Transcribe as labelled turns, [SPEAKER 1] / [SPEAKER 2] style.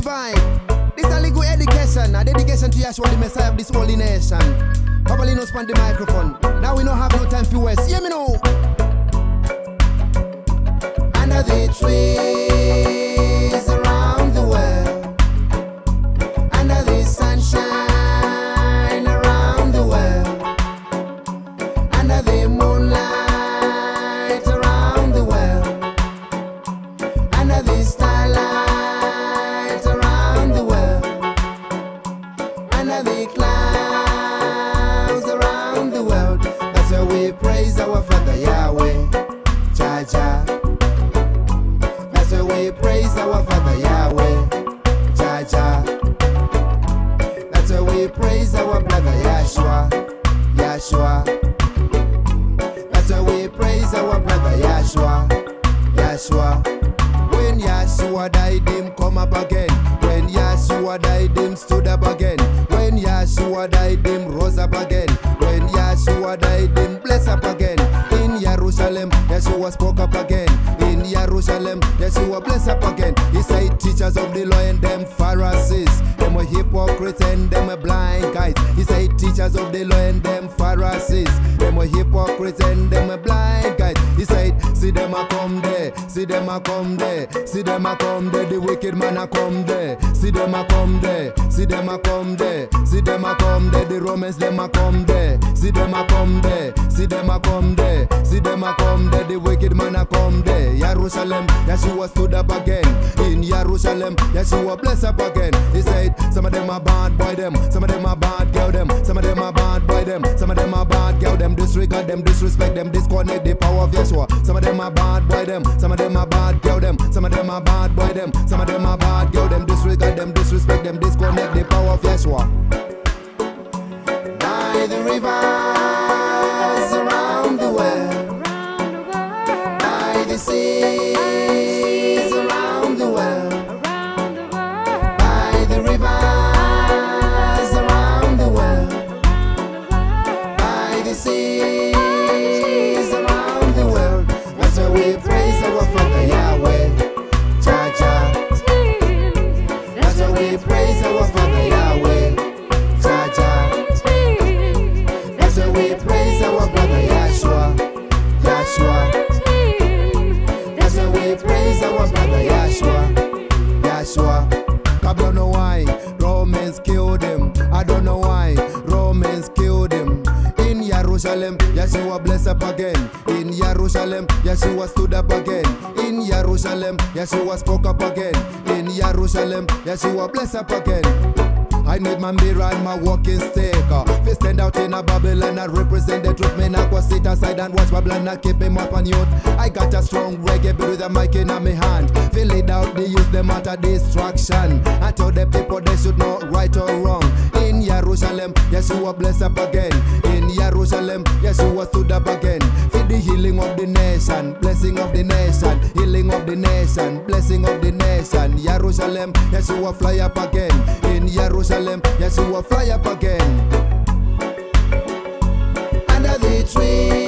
[SPEAKER 1] divine. This is a legal education, a dedication to Yahshua, the Messiah of this holy nation. Papa Linos on the microphone. Now we don't have no time for West. Hear me now. Under the trees around the world, under the sunshine around the world, under the moonlight around the world, under the starlight around the world, under the clouds around the world. That's why we praise our Father Yahweh, Jah. That's why we praise our Father Yahweh, Jah. That's why we praise our brother Yahshua. That's why we praise our brother Yahshua. When Yahshua died, him come up again. When Yahshua died, him stood up again. When Yahshua died, him rose up again. When Yahshua died, him bless up again. In Jerusalem, Yahshua spoke up again. In Jerusalem, Yahshua bless up again. He said, teachers of the law and them Pharisees, them were hypocrites and them were blind guides. He said, teachers of the law and them Pharisees, them were hypocrites and them were blind guides. He said, see them a come there, see them a come there, see them a come there, the wicked man a come there. See them a come there, see them a come there, see them a come there, the Romans them a come there. See them a come there, see them a come there, see them a come there, the wicked man a come there. Jerusalem, Yahshua stood up again. In Jerusalem, Yahshua bless up again. He said, some of them are bad boy them, some of them are bad girl them, some of them are bad boy them, some of them are bad girl them, disregard them, disrespect them, disconnect the power of Yahshua. Some of them are bad boy them, some of them are bad girl them, some of them are bad boy them, some of them are bad girl them, disregard them, disrespect them, disconnect the power of Yahshua. By the rivers around the world, by the seas around the world, by the rivers around the world, by the seas around the world. That's why we praise our Father Yahweh, Jah. That's why we praise our Father Yahweh, Jah. That's why we praise our brother Yahshua. That's why we praise our brother Yahshua. I don't know why Romans killed him. I don't know why Romans killed him. In Jerusalem, Yahshua bless up again. In Jerusalem, Yahshua stood up again. In Jerusalem, Yahshua spoke up again. In Jerusalem, Yahshua bless up again. I need my Mbira and my walking stick. If stand out in a Babylon, I represent the truth. Me not go sit aside and watch Babylon, I keep him up on youth. I got a strong reggae beat with a mic in my hand. Fill it out, they use them at a distraction. I tell the people they should know right or wrong. In Jerusalem, Yahshua bless up again. In Jerusalem, Yahshua stood up again. For the healing of the nation, blessing of the nation, healing of the nation, blessing of the nation. Jerusalem, Yahshua fly up again. In Jerusalem, Yahshua fly up again. Under the tree